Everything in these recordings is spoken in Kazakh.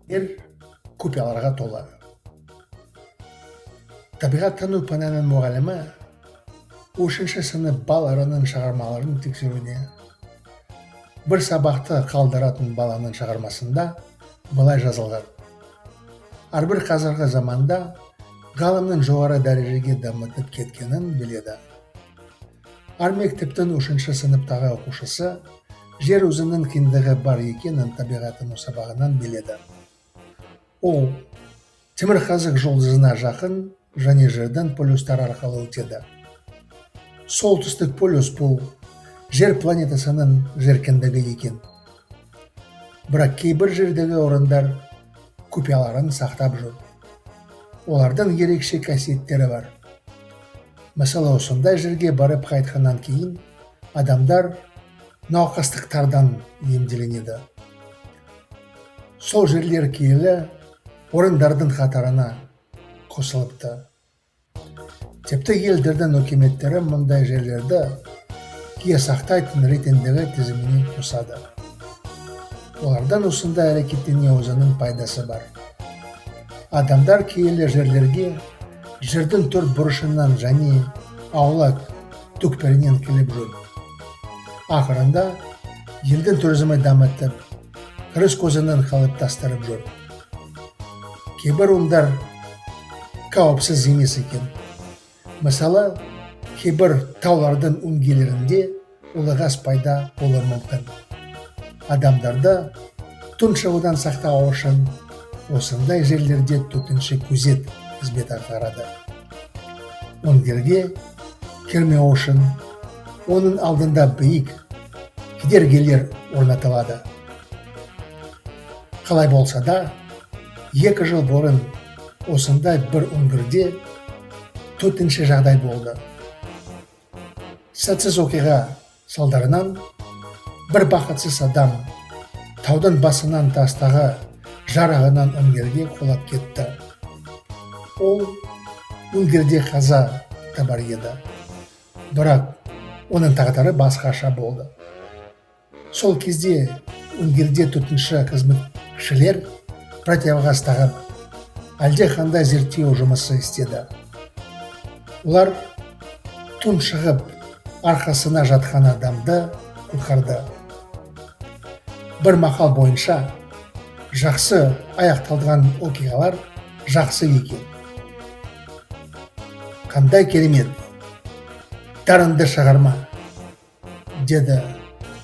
Жер құпияларға толы. Табиғаттану пәнінің мұғалімі 3 сынып балаларының шығармаларын тексеруде. Бір сабақты қалдыратын баланың шығармасында былай жазылған: әрбір қазіргі заманда ғалымның жоғары дәрежеге дамытып кеткенін біледі. Әр мектептің 3 сыныптағы оқушысы жер өзінің қиындығы бар екенін табиғаттану сабағынан біледі. Ол темір қазық жұлдызына жақын және жердің полюстар арқылы өтеді. Солтүстік полюс бұл жер планетасының жеркендігі екен. Бірақ кейбір жердегі орындар құпияларын сақтап жүр. Олардың ерекше қасиеттері бар. Мысалы, осындай жерге барып қайтқаннан кейін адамдар науқастықтардан емделенеді. Сол жерлер киелі орындардың қатарына қосылыпты. Тіпті елдердің үкіметтері мұндай жерлерді кие сақтайтын ретіндегі тізіміне қосады. Олардан осындай әрекетіне өзінің пайдасы бар. Адамдар киелі жерлерге жердің төрт бұрышынан және аулақ түкпірінен келіп жүр. Ақырында елдің туризмі дамытып, кіріс көзінің қалыптастырып жүр. Кейбір ондар қауіпсіз емес екен. Мысалы, кейбір таулардың өңгелерінде улы газ пайда болуы мүмкін. Адамдарды тұншығудан сақтау үшін осындай жерлерде төтенше күзет қызмет атқарады. Өңгерге кірмеу үшін оның алдында биік кедергілер орнатылады. Қалай болса да, 2 жыл бұрын осындай бір өңгерде төтенше жағдай болды. Сәтсіз оқиға салдарынан бір бақытсыз адам таудың басынан тастағы жарағынан өңгерге құлап кетті. Ол өңгерде қаза табар еді. Бірақ оның тағдыры басқаша болды. Сол кезде өңгерде төтенше қызметшілер противогаз тағып, әлдеқандай зерттеу жұмысы істеді. Олар тұншығып арқасына жатқан адамды құтқарды. Бір мақал бойынша, жақсы аяқталған оқиғалар жақсы екен. Қандай керемет, дарынды шығарма, деді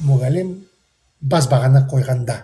мұғалім баспағаны қойғанда.